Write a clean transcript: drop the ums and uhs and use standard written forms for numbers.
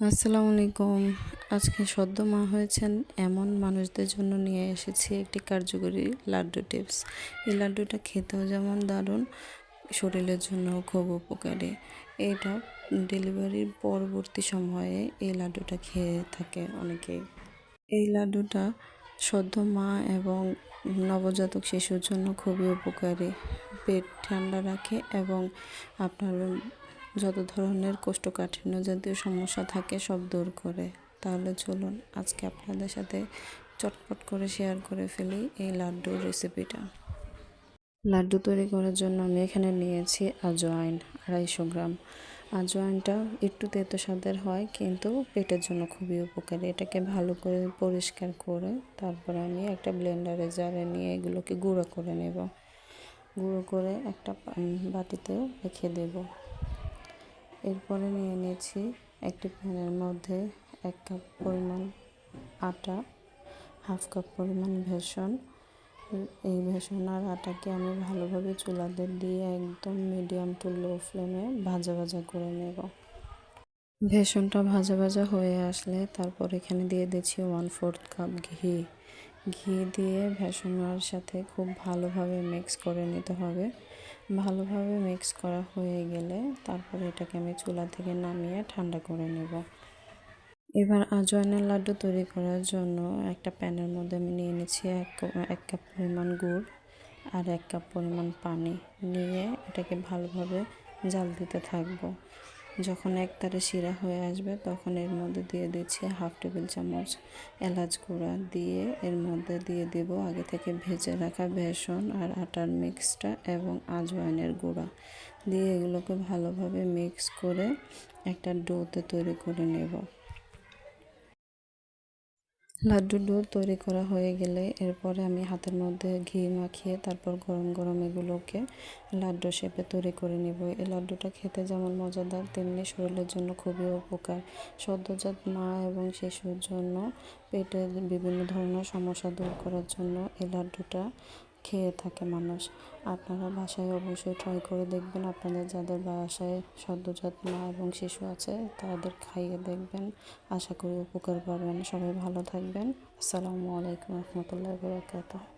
আসসালামু আলাইকুম। আজকে সদ্য মা হয়েছেন এমন মানুষদের জন্য নিয়ে এসেছি একটি কার্যকরী লাড্ডু টিপস। এই লাড্ডুটা খেতেও যেমন দারুণ, শরীরের জন্য খুব উপকারী। এটা ডেলিভারির পরবর্তী সময়ে এই লাড্ডুটা খেয়ে থাকে অনেকেই। এই লাড্ডুটা সদ্য মা এবং নবজাতক শিশুর জন্য খুবই উপকারী। পেট ঠান্ডা রাখে এবং আপনার যত ধরনের কোষ্ঠকাঠিন্য জাতীয় সমস্যা থাকে সব দূর করে। তাহলে চলুন আজকে আপনাদের সাথে চটপট করে শেয়ার করে ফেলি এই লাড্ডুর রেসিপিটা। লাড্ডু তৈরি করার জন্য আমি এখানে নিয়েছি আজওয়াইন 250 গ্রাম। আজওয়াইনটা একটু তেতো স্বাদের হয় কিন্তু পেটের জন্য খুবই উপকারী। এটাকে ভালো করে পরিষ্কার করে তারপরে আমি একটা ব্লেন্ডারে জারে নিয়ে এগুলোকে গুঁড়ো করে নেব। গুঁড়ো করে একটা বাটিতে রেখে দেব। এরপরে নিয়ে নিয়েছি একটি প্যানের মধ্যে 1 কাপ পরিমাণ আটা, 1/2 কাপ পরিমাণ বেসন। এই বেসন আর আটাকে আমি ভালোভাবে চুলাতে দিয়ে একদম মিডিয়াম টু লো ফ্লেমে ভাজা করে নেব। বেসনটা ভাজা হয়ে আসলে তারপর এখানে দিয়ে দিচ্ছি 1/4 কাপ ঘি। ঘি দিয়ে বেসনের সাথে খুব ভালোভাবে মিক্স করে নিতে হবে। ভালোভাবে মিক্স করা হয়ে গেলে তারপরে এটাকে আমি চুলা থেকে নামিয়ে ঠান্ডা করে নেব। এবার আজওয়াইনের লাড্ডু তৈরি করার জন্য একটা প্যানের মধ্যে আমি নিয়ে নিচ্ছি 1 কাপ পরিমাণ গুড় আর 1 কাপ পরিমাণ পানি নিয়ে এটাকে ভালোভাবে জাল দিতে থাকবো। যখন একতারে শিরা হয়ে আসবে তখন এর মধ্যে দিয়ে দিচ্ছি 1/2 টেবিল চামচ এলাচ গুঁড়া দিয়ে এর মধ্যে দিয়ে দেব আগে থেকে ভেজে রাখা বেসন আর আটার মিক্সটা এবং আজওয়াইনের গুঁড়া দিয়ে এগুলোকে ভালোভাবে মিক্স করে একটা ডোতে তৈরি করে নেব। লাড্ডু ডো তৈরি করা হয়ে গেলে এরপরে আমি হাতের মধ্যে ঘি মাখিয়ে তারপর গরম এগুলোকে লাড্ডু শেপে তৈরি করে নিব। এই লাড্ডুটা খেতে যেমন মজাদার তেমনি শরীরের জন্য খুবই উপকার। সদ্যজাত মা এবং শিশুর জন্য পেটের বিভিন্ন ধরনের সমস্যা দূর করার জন্য এই লাড্ডুটা খেয়ে থাকে মানুষ। আপনারা বাসায় অবশ্যই ট্রাই করে দেখবেন। আপনাদের যাদের বাসায় সদ্যজাত মা এবং শিশু আছে তাদের খাইয়ে দেখবেন। আশা করি উপকার পাবেন। সবাই ভালো থাকবেন। আসসালামু আলাইকুম রহমতুল্লাহি ওয়া বারাকাতুহু।